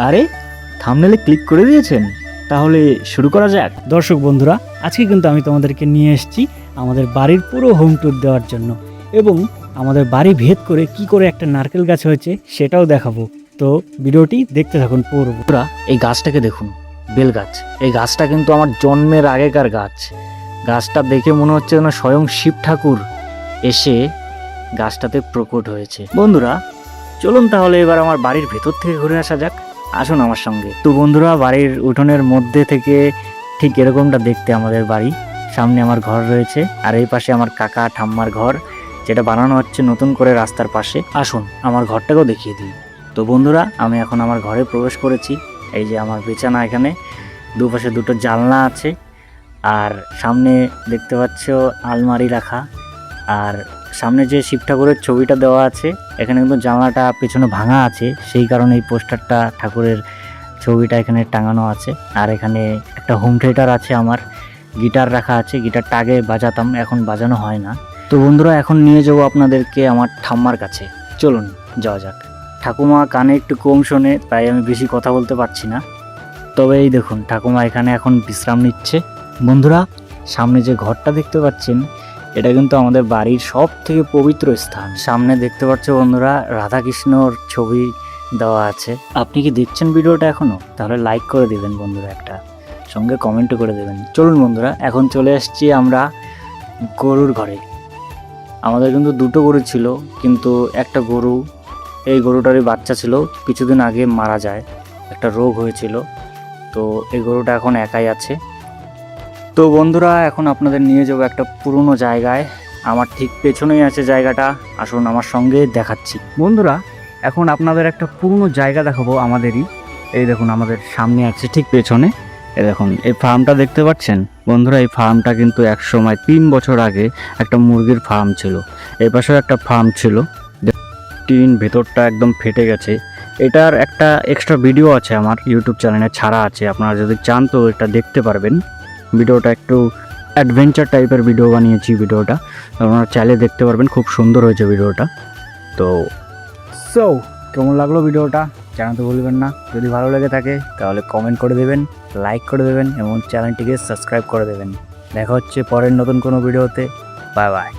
আরে থাম্বনেলে ক্লিক করে দিয়েছেন, তাহলে শুরু করা যাক। দর্শক বন্ধুরা, আজকে কিন্তু আমি তোমাদেরকে নিয়ে এসেছি আমাদের বাড়ির পুরো হোম ট্যুর দেওয়ার জন্য, এবং আমাদের বাড়ি ভেদ করে কি করে একটা নারকেল গাছ হয়েছে সেটাও দেখাবো। তো ভিডিওটি দেখতে থাকুন পুরো। বন্ধুরা, এই গাছটাকে দেখুন, বেল গাছ। এই গাছটা কিন্তু আমার জন্মের আগেকার গাছ। গাছটা দেখে মনে হচ্ছে যেন স্বয়ং শিব ঠাকুর এসে গাছটাতে প্রকট হয়েছে। বন্ধুরা চলুন তাহলে এবার আমার বাড়ির ভেতর থেকে ঘুরে আসা যাক, আসুন আমার সঙ্গে। তো বন্ধুরা, বাড়ির উঠোনের মধ্যে থেকে ঠিক এরকমটা দেখতে আমাদের বাড়ি। সামনে আমার ঘর রয়েছে, আর এই পাশে আমার কাকা ঠাম্মার ঘর, যেটা বানানো হচ্ছে নতুন করে রাস্তার পাশে। আসুন আমার ঘরটাকেও দেখিয়ে দিই। তো বন্ধুরা, আমি এখন আমার ঘরে প্রবেশ করেছি। এই যে আমার বিছানা, এখানে দুপাশে দুটো জানলা আছে, আর সামনে দেখতে পাচ্ছ আলমারি রাখা, আর সামনে যে শিব ঠাকুরের ছবিটা দেওয়া আছে, এখানে কিন্তু জানলাটা পেছনে ভাঙা আছে, সেই কারণে এই পোস্টারটা ঠাকুরের ছবিটা এখানে টাঙানো আছে। আর এখানে একটা হোম থিয়েটার আছে, আমার গিটার রাখা আছে। গিটারটা আগে বাজাতাম, এখন বাজানো হয় না। তো বন্ধুরা, এখন নিয়ে যাবো আপনাদেরকে আমার ঠাম্মার কাছে, চলুন যাওয়া যাক। ঠাকুমা কানে একটু কম শোনে, তাই আমি বেশি কথা বলতে পারছি না। তবে এই দেখুন, ঠাকুমা এখানে এখন বিশ্রাম নিচ্ছে। বন্ধুরা, সামনে যে ঘরটা দেখতে পাচ্ছেন, এটা কিন্তু আমাদের বাড়ির সব থেকে পবিত্র স্থান। সামনে দেখতে পাচ্ছ বন্ধুরা, রাধাকৃষ্ণর ছবি দেওয়া আছে। আপনি কি দেখছেন ভিডিওটা এখনো? তাহলে লাইক করে দিবেন বন্ধুরা, একটা সঙ্গে কমেন্টও করে দেবেন। চলুন বন্ধুরা, এখন চলে এসেছি আমরা গরুর ঘরে। আমাদের কিন্তু দুটো গরু ছিল, কিন্তু একটা গরু, এই গরুটারই বাচ্চা ছিল, কিছুদিন আগে মারা যায়, একটা রোগ হয়েছিল। তো এই গরুটা এখন একাই আছে। তো বন্ধুরা, এখন আপনাদের নিয়ে যাবো একটা পুরনো জায়গায়। আমার ঠিক পেছনেই আছে জায়গাটা, আসুন আমার সঙ্গে দেখাচ্ছি। বন্ধুরা, এখন আপনাদের একটা পুরনো জায়গা দেখাবো আমাদেরই। এই দেখুন, আমাদের সামনে আছে ঠিক পেছনে, এই দেখুন এই ফার্মটা দেখতে পাচ্ছেন। বন্ধুরা, এই ফার্মটা কিন্তু এক সময় 3 বছর আগে একটা মুরগির ফার্ম ছিল। এই পাশেও একটা ফার্ম ছিল, টিন ভেতরটা একদম ফেটে গেছে। এটার একটা এক্সট্রা ভিডিও আছে আমার ইউটিউব চ্যানেলে ছাড়া আছে, আপনারা যদি চান তো এটা দেখতে পারবেন। ভিডিওটা একটু অ্যাডভেঞ্চার টাইপের ভিডিও বানিয়েছি, ভিডিওটা আপনারা চাইলে দেখতে পারবেন, খুব সুন্দর হয়েছে ভিডিওটা। তো কেমন লাগলো ভিডিওটা জানাতে ভুলবেন না। যদি ভালো লেগে থাকে তাহলে কমেন্ট করে দেবেন, লাইক করে দেবেন এবং চ্যানেলটিকে সাবস্ক্রাইব করে দেবেন। দেখা হচ্ছে পরের নতুন কোনো ভিডিওতে। Bye bye.